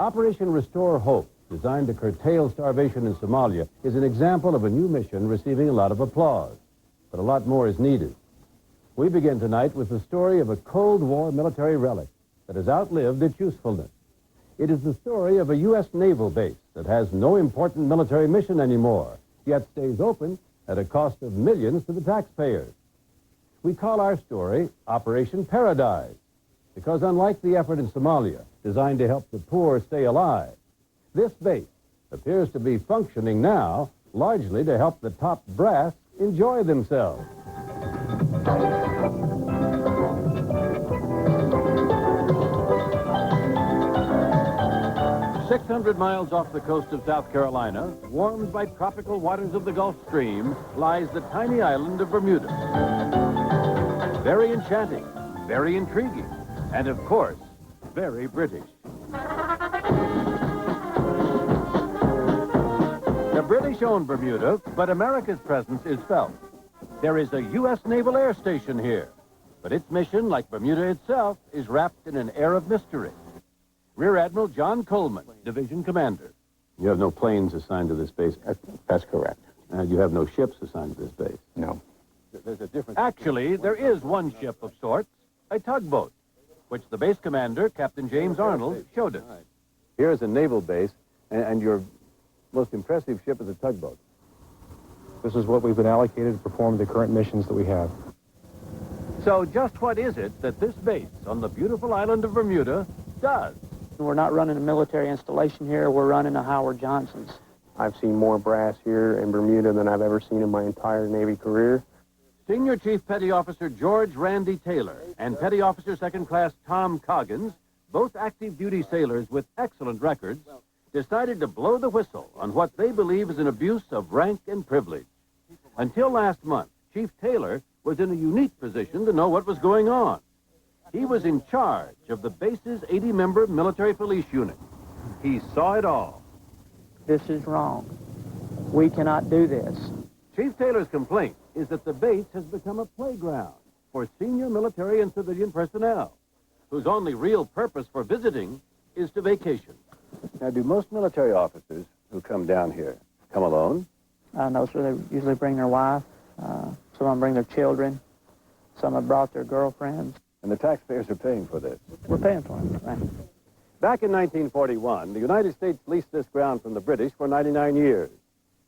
Operation Restore Hope, designed to curtail starvation in Somalia, is an example of a new mission receiving a lot of applause. But a lot more is needed. We begin tonight with the story of a Cold War military relic that has outlived its usefulness. It is the story of a U.S. naval base that has no important military mission anymore, yet stays open at a cost of millions to the taxpayers. We call our story Operation Paradise, because unlike the effort in Somalia, designed to help the poor stay alive, this base appears to be functioning now largely to help the top brass enjoy themselves. "600 miles off the coast of South Carolina, warmed by tropical waters of the Gulf Stream, lies the tiny island of Bermuda. Very enchanting, very intriguing, and of course, very British. The British own Bermuda, but America's presence is felt. There is a U.S. Naval Air Station here, but its mission, like Bermuda itself, is wrapped in an air of mystery. Rear Admiral John Coleman, Division Commander. You have no planes assigned to this base? That's correct. You have no ships assigned to this base? No. There's a difference. Actually, there is one ship of sorts, a tugboat, which the base commander, Captain James Arnold, showed us. Here is a naval base, and your most impressive ship is a tugboat. This is what we've been allocated to perform the current missions that we have. So just what is it that this base on the beautiful island of Bermuda does? We're not running a military installation here. We're running a Howard Johnson's. I've seen more brass here in Bermuda than I've ever seen in my entire Navy career. Senior Chief Petty Officer George Randy Taylor and Petty Officer Second Class Tom Coggins, both active duty sailors with excellent records, decided to blow the whistle on what they believe is an abuse of rank and privilege. Until last month, Chief Taylor was in a unique position to know what was going on. He was in charge of the base's 80-member military police unit. He saw it all. This is wrong. We cannot do this. Chief Taylor's complaint is that the base has become a playground for senior military and civilian personnel, whose only real purpose for visiting is to vacation. Now, do most military officers who come down here come alone? No, sir. They usually bring their wife. Some of them bring their children. Some have brought their girlfriends. And the taxpayers are paying for this. We're paying for them, right? Back in 1941, the United States leased this ground from the British for 99 years.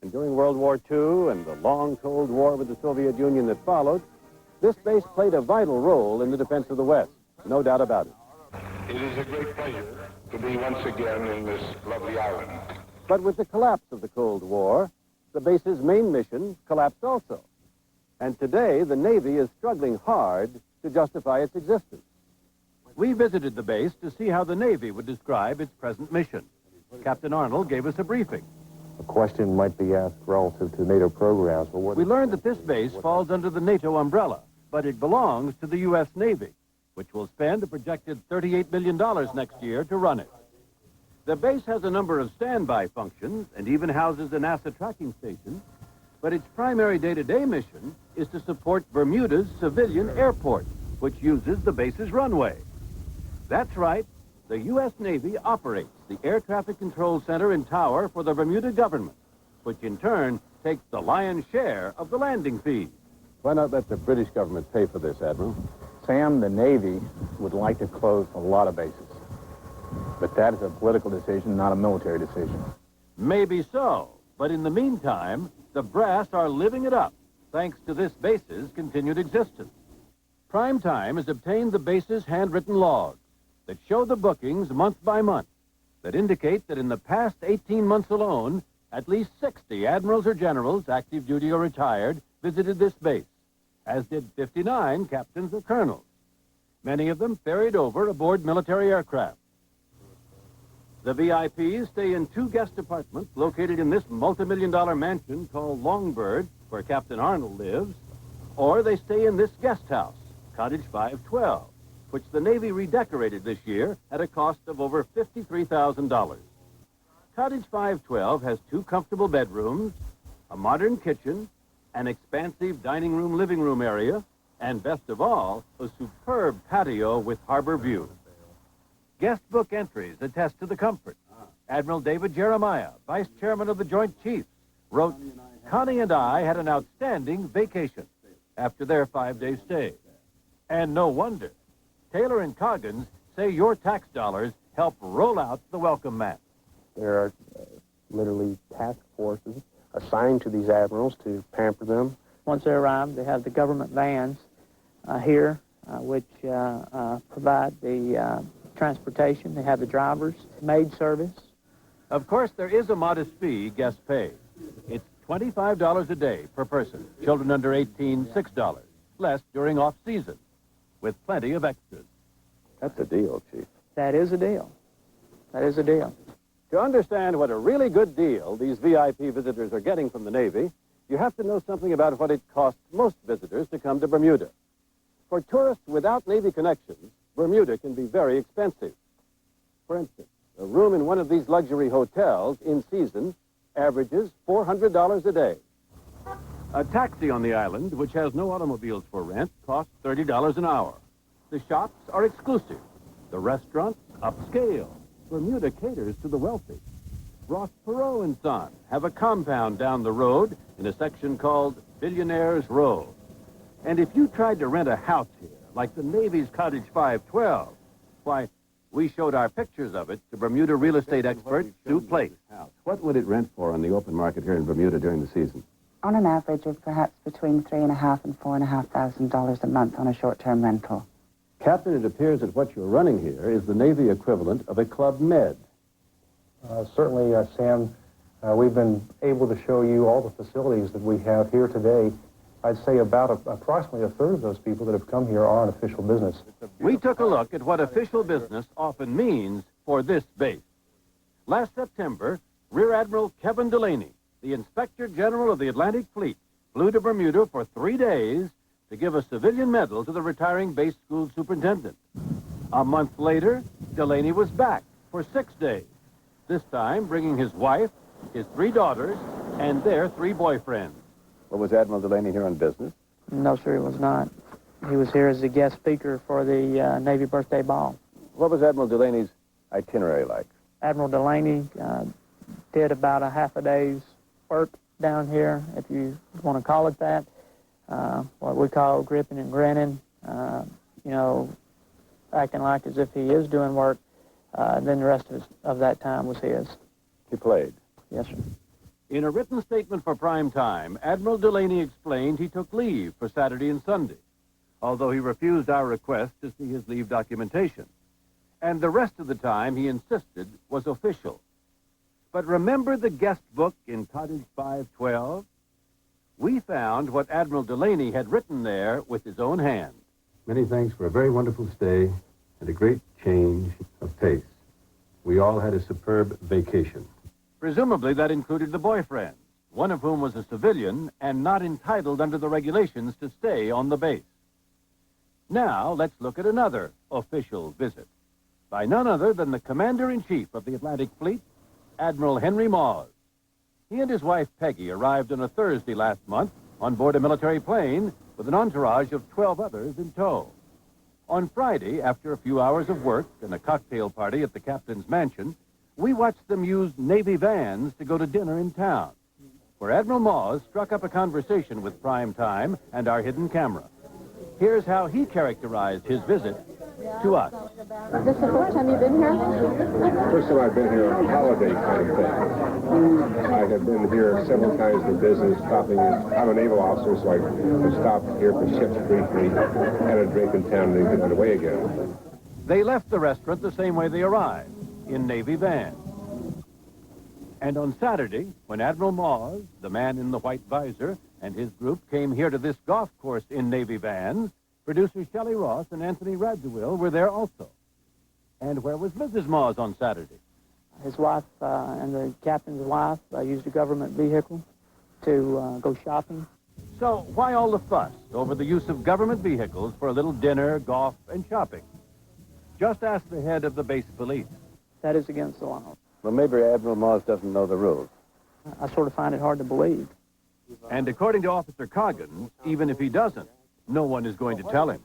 And during World War II and the long Cold War with the Soviet Union that followed, this base played a vital role in the defense of the West. No doubt about it. It is a great pleasure to be once again in this lovely island. But with the collapse of the Cold War, the base's main mission collapsed also. And today, the Navy is struggling hard to justify its existence. We visited the base to see how the Navy would describe its present mission. Captain Arnold gave us a briefing. A question might be asked relative to NATO programs, but what... We learned that this base falls under the NATO umbrella, but it belongs to the U.S. Navy, which will spend a projected $38 million next year to run it. The base has a number of standby functions and even houses a NASA tracking station, but its primary day-to-day mission is to support Bermuda's civilian airport, which uses the base's runway. That's right, the U.S. Navy operates the Air Traffic Control Center and Tower for the Bermuda government, which in turn takes the lion's share of the landing fees. Why not let the British government pay for this, Admiral? Sam, the Navy would like to close a lot of bases. But that is a political decision, not a military decision. Maybe so, but in the meantime, the brass are living it up, thanks to this base's continued existence. PrimeTime has obtained the base's handwritten logs that show the bookings month by month, that indicate that in the past 18 months alone, at least 60 admirals or generals, active duty or retired, visited this base, as did 59 captains or colonels. Many of them ferried over aboard military aircraft. The VIPs stay in 2 guest apartments located in this multi-million-dollar mansion called Longbird, where Captain Arnold lives, or they stay in this guest house, Cottage 512, which the Navy redecorated this year at a cost of over $53,000. Cottage 512 has 2 comfortable bedrooms, a modern kitchen, an expansive dining room, living room area, and best of all, a superb patio with harbor view. Guest book entries attest to the comfort Admiral David Jeremiah, Vice Chairman of the Joint Chiefs, wrote, "Connie and I had an outstanding vacation after their 5-day stay. And no wonder. Taylor and Coggins say your tax dollars help roll out the welcome mat." There are literally task forces assigned to these admirals to pamper them. Once they arrive, they have the government vans here, which provide the transportation. They have the drivers, maid service. Of course, there is a modest fee guests pay. It's $25 a day per person. Children under 18, $6. Less during off-season, with plenty of extras. That's a deal, Chief. That is a deal. That is a deal. To understand what a really good deal these VIP visitors are getting from the Navy, you have to know something about what it costs most visitors to come to Bermuda. For tourists without Navy connections, Bermuda can be very expensive. For instance, a room in one of these luxury hotels in season averages $400 a day. A taxi on the island, which has no automobiles for rent, costs $30 an hour. The shops are exclusive. The restaurants, upscale. Bermuda caters to the wealthy. Ross Perot and Son have a compound down the road in a section called Billionaires Row. And if you tried to rent a house here, like the Navy's Cottage 512, why, we showed our pictures of it to Bermuda real estate expert Sue Place. What would it rent for on the open market here in Bermuda during the season? On an average of perhaps between $3,500 and $4,500 a month on a short-term rental. Captain, it appears that what you're running here is the Navy equivalent of a Club Med. Certainly, Sam, we've been able to show you all the facilities that we have here today. I'd say about approximately a third of those people that have come here are on official business. We took a look at what official business often means for this base. Last September, Rear Admiral Kevin Delaney, the Inspector General of the Atlantic Fleet, flew to Bermuda for 3 days to give a civilian medal to the retiring base school superintendent. A month later, Delaney was back for 6 days, this time bringing his wife, his 3 daughters, and their 3 boyfriends. Well, was Admiral Delaney here on business? No, sir, he was not. He was here as a guest speaker for the Navy birthday ball. What was Admiral Delaney's itinerary like? Admiral Delaney did about a half a day's work down here, if you want to call it that. What we call gripping and grinning, acting like as if he is doing work. Then the rest of that time was his. He played? Yes, sir. In a written statement for PrimeTime, Admiral Delaney explained he took leave for Saturday and Sunday, although he refused our request to see his leave documentation. And the rest of the time, he insisted, was official. But remember the guest book in Cottage 512? We found what Admiral Delaney had written there with his own hand. Many thanks for a very wonderful stay and a great change of pace. We all had a superb vacation. Presumably that included the boyfriends, one of whom was a civilian and not entitled under the regulations to stay on the base. Now, let's look at another official visit by none other than the Commander-in-Chief of the Atlantic Fleet, Admiral Henry Moss. He and his wife, Peggy, arrived on a Thursday last month on board a military plane with an entourage of 12 others in tow. On Friday, after a few hours of work and a cocktail party at the captain's mansion, we watched them use Navy vans to go to dinner in town, where Admiral Moss struck up a conversation with PrimeTime and our hidden camera. Here's how he characterized his visit to us. Is this the first time you've been here? First time I've been here on a holiday kind of thing. I have been here several times for business, stopping in. I'm a naval officer, so I stopped here for ships briefly, had a drink in town, and then get away again. They left the restaurant the same way they arrived, in Navy vans. And on Saturday, when Admiral Moss, the man in the white visor, and his group came here to this golf course in Navy vans, producers Shelley Ross and Anthony Radziwill were there also. And where was Mrs. Moss on Saturday? His wife and the captain's wife used a government vehicle to go shopping. So why all the fuss over the use of government vehicles for a little dinner, golf, and shopping? Just ask the head of the base police. That is against the law. Well, maybe Admiral Moss doesn't know the rules. I sort of find it hard to believe. And according to Officer Coggins, even if he doesn't, no one is going to tell him.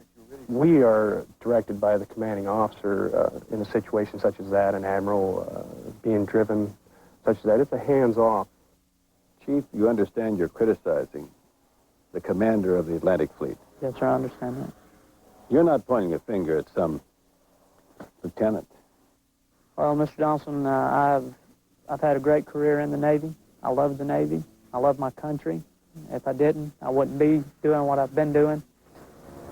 We are directed by the commanding officer in a situation such as that, an admiral being driven such that it's a hands-off. Chief, you understand you're criticizing the commander of the Atlantic Fleet. Yes, sir, I understand that. You're not pointing a finger at some lieutenant. Well, Mr. Johnson, I've had a great career in the Navy. I love the Navy. I love my country. If I didn't, I wouldn't be doing what I've been doing.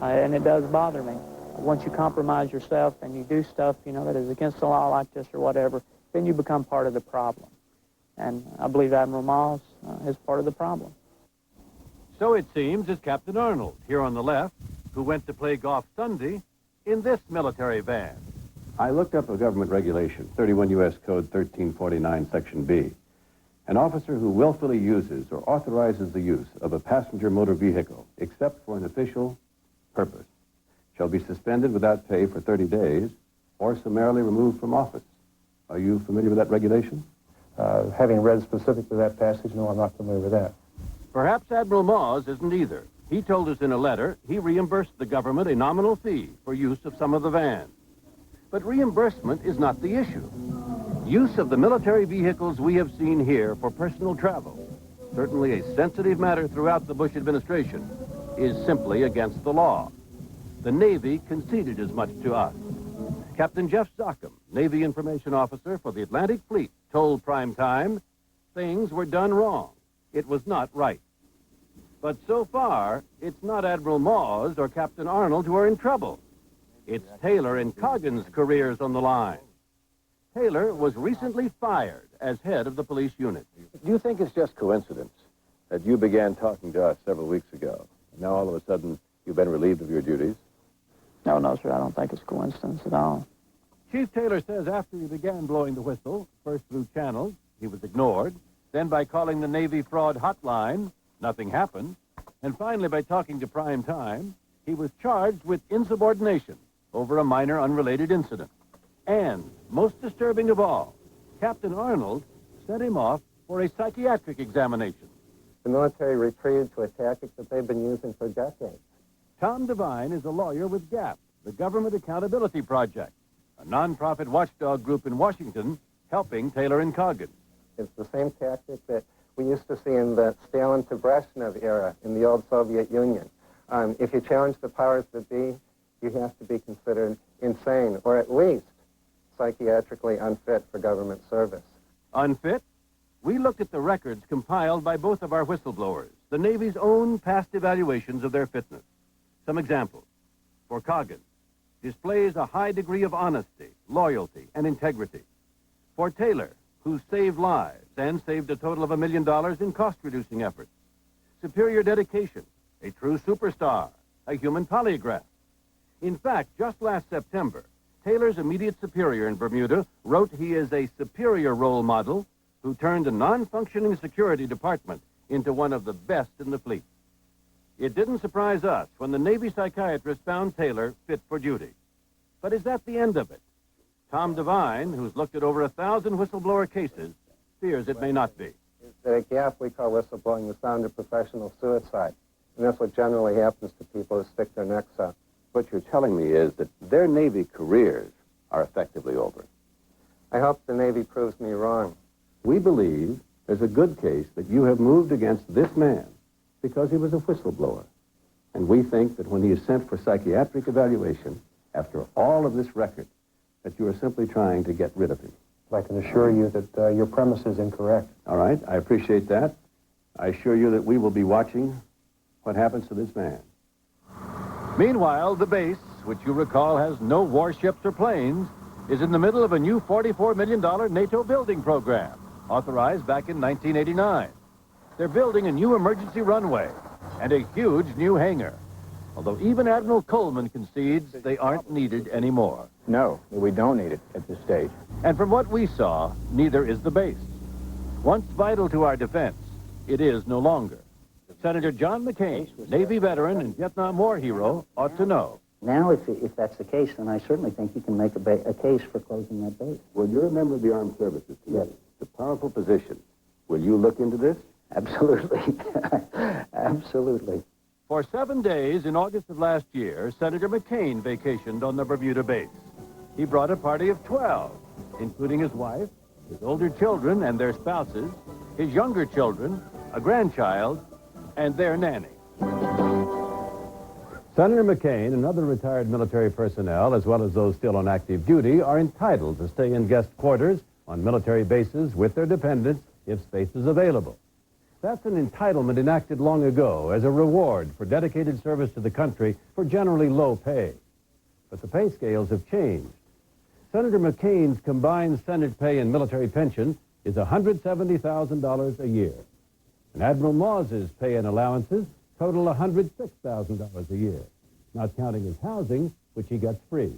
And it does bother me. Once you compromise yourself and you do stuff, you know, that is against the law like this or whatever, then you become part of the problem. And I believe Admiral Moss is part of the problem. So it seems is Captain Arnold, here on the left, who went to play golf Sunday in this military van. I looked up a government regulation, 31 U.S. Code 1349, Section B. An officer who willfully uses or authorizes the use of a passenger motor vehicle, except for an official purpose, shall be suspended without pay for 30 days or summarily removed from office. Are you familiar with that regulation? Having read specifically that passage, no, I'm not familiar with that. Perhaps Admiral Moss isn't either. He told us in a letter he reimbursed the government a nominal fee for use of some of the vans. But reimbursement is not the issue. Use of the military vehicles we have seen here for personal travel, certainly a sensitive matter throughout the Bush administration, is simply against the law. The Navy conceded as much to us. Captain Jeff Zockham, Navy Information Officer for the Atlantic Fleet, told PrimeTime things were done wrong. It was not right. But so far, it's not Admiral Moss or Captain Arnold who are in trouble. It's Taylor and Coggin's careers on the line. Taylor was recently fired as head of the police unit. Do you think it's just coincidence that you began talking to us several weeks ago, and now all of a sudden you've been relieved of your duties? No, sir, I don't think it's coincidence at all. Chief Taylor says after he began blowing the whistle, first through channels, he was ignored, then by calling the Navy fraud hotline, nothing happened, and finally by talking to PrimeTime, he was charged with insubordination over a minor unrelated incident. And, most disturbing of all, Captain Arnold sent him off for a psychiatric examination. The military retreated to a tactic that they've been using for decades. Tom Devine is a lawyer with GAP, the Government Accountability Project, a nonprofit watchdog group in Washington helping Taylor and Coggin. It's the same tactic that we used to see in the Stalin to Brezhnev era in the old Soviet Union. If you challenge the powers that be, you have to be considered insane, or at least psychiatrically unfit for government service. Unfit? We looked at the records compiled by both of our whistleblowers, the Navy's own past evaluations of their fitness. Some examples. For Coggin, displays a high degree of honesty, loyalty, and integrity. For Taylor, who saved lives and saved a total of $1 million in cost-reducing efforts. Superior dedication, a true superstar, a human polygraph. In fact, just last September, Taylor's immediate superior in Bermuda wrote he is a superior role model who turned a non-functioning security department into one of the best in the fleet. It didn't surprise us when the Navy psychiatrist found Taylor fit for duty. But is that the end of it? Tom Devine, who's looked at over 1,000 whistleblower cases, fears it may not be. At a gap we call whistleblowing the sound of professional suicide. And that's what generally happens to people who stick their necks out. What you're telling me is that their Navy careers are effectively over. I hope the Navy proves me wrong. We believe there's a good case that you have moved against this man because he was a whistleblower. And we think that when he is sent for psychiatric evaluation, after all of this record, that you are simply trying to get rid of him. I can assure you that your premise is incorrect. All right, I appreciate that. I assure you that we will be watching what happens to this man. Meanwhile, the base, which you recall has no warships or planes, is in the middle of a new $44 million NATO building program, authorized back in 1989. They're building a new emergency runway and a huge new hangar, although even Admiral Coleman concedes they aren't needed anymore. No, we don't need it at this stage. And from what we saw, neither is the base. Once vital to our defense, it is no longer. Senator John McCain, Navy veteran and Vietnam War hero, ought to know. Now, if that's the case, then I certainly think you can make a case for closing that base. Well, you're a member of the Armed Services Committee. Yes. It's a powerful position. Will you look into this? Absolutely. Absolutely. For 7 days in August of last year, Senator McCain vacationed on the Bermuda base. He brought a party of 12, including his wife, his older children and their spouses, his younger children, a grandchild, and their nanny. Senator McCain and other retired military personnel, as well as those still on active duty, are entitled to stay in guest quarters on military bases with their dependents if space is available. That's an entitlement enacted long ago as a reward for dedicated service to the country for generally low pay. But the pay scales have changed. Senator McCain's combined Senate pay and military pension is $170,000 a year. And Admiral Maws's pay and allowances total $106,000 a year, not counting his housing, which he gets free.